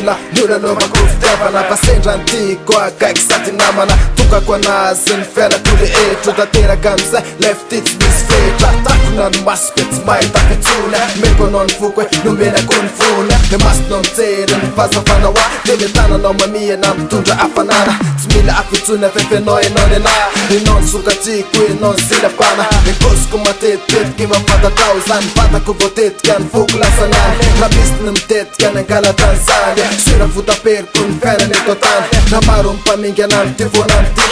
mila nilolova kufitavana pasendra antiko akaiky sady namana tokako anazy ny fiaina tolo tanteraka amizay lefty tsy misy fetra takona ny masoko tsy mahita fitsona meko anao ny voko nomenako ny vona le masonao mijery ny fazafana hoa le metananao mamiana mitondra afanana tsy mila afitsona fefenao enao ny anahy enao ny sokatiko enao ny silapana ekosiko matetitetika mafantatao zany vatako voatetika ny voko lasanany raha misy ny mitetika ny angalatany zany sira votaperiko ny fiainany eto antany na maro mipaminganany ty vonany ty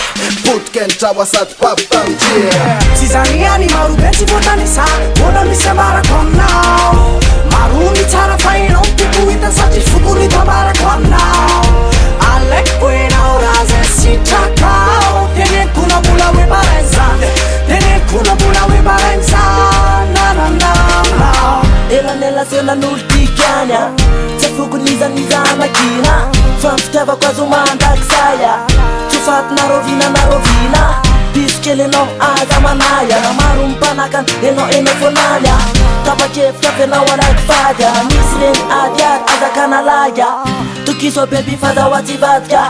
potika ny trawa sady papitamtria tsy zany ihany marobe tsy voatanisa mbola misy ambarako aminao maro ny tsara fa enao tiko hita sady fokorita ambarako aminao alaiko enao raha zay sitrakao tenekona mbola hoe marainy zany tenekona mbola hoe marainy zany nananao elanela senan'olo tikanya tsy fokonizanizanakina fa mfitiavako azo mandakisaya tsofatina rovina pisikely enao aza manaya na maro mipanakan enao fonanya tapakefitra fenao anaiky fadya misy reny adiady azakanalaya tokiso bebi fazahoatsy vadika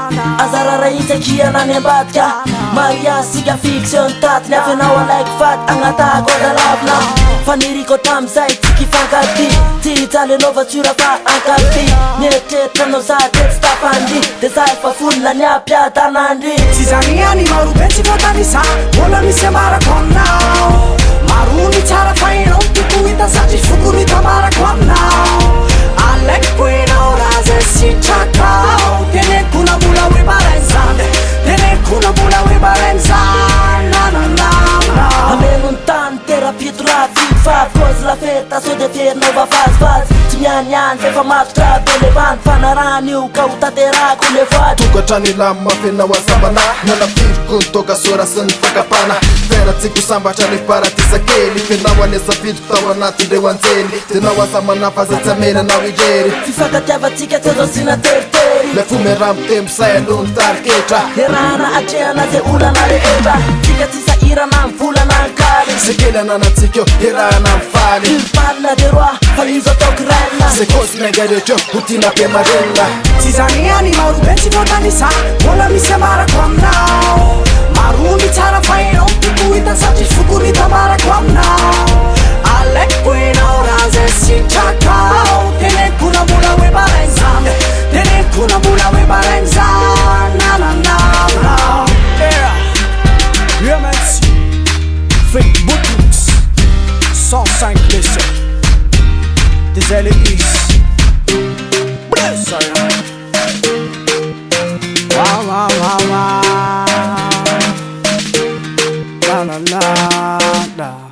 azarara isakianany ambadika maria sika fiction tatiny afenao anaiky fady agnatako azalavina faniriko tamizay tsy mpifankatia tsy hijaly enao vatsura fa ankapy nieritretra anao zatetsy tapandry de zay fa fonina ny apiatanandry tsy zany ihany marobe tsy voatanisa mbola misy ambarako aminao maro ny tsara fa enao tiko hita sady fokorita ambarako aminao alaiko enao raha zay sitrakao tenekona mbola hoe marainy zany tenekona mbola hoe marainy zany nananao ameno ny tany terapitra fa cause la feta so de ferinao vafazivazy tsy mianiany fefa matotra be le vandy fanarany io ka ho tanterako le voady tokatrany lamy mafenao azamana nanapiriko ny toka sora sy ny fakapana fera tsiko sambatra ny paradisa kely fenao anezapidiko tao anatindreo anjely tenao azamana fa zay tsy amenanao irery fifankatiavatsika tsy azo sina teritery le fomera mitembo say aloha ny tariketra herana atrehana zay olana rehetra tsika tsy sairana mivolana ankary se kely ananatsika eo herahana mifaly ilipalina de roi fa izo ataoko raina se kosy miangarehetra eo ho tina be marenina tsy zany ihany marobe tsy voatanisa mbola misy ambarako aminao maro ny tsara fa enao tiko hita sady fokorita ambarako aminao alaiko enao raha zay sitrakao tenekona mbola hoe marainy zany tenekona mbola hoe marainy zany nananao YMNC Facebook 105 blessés des LX wow. La la la la.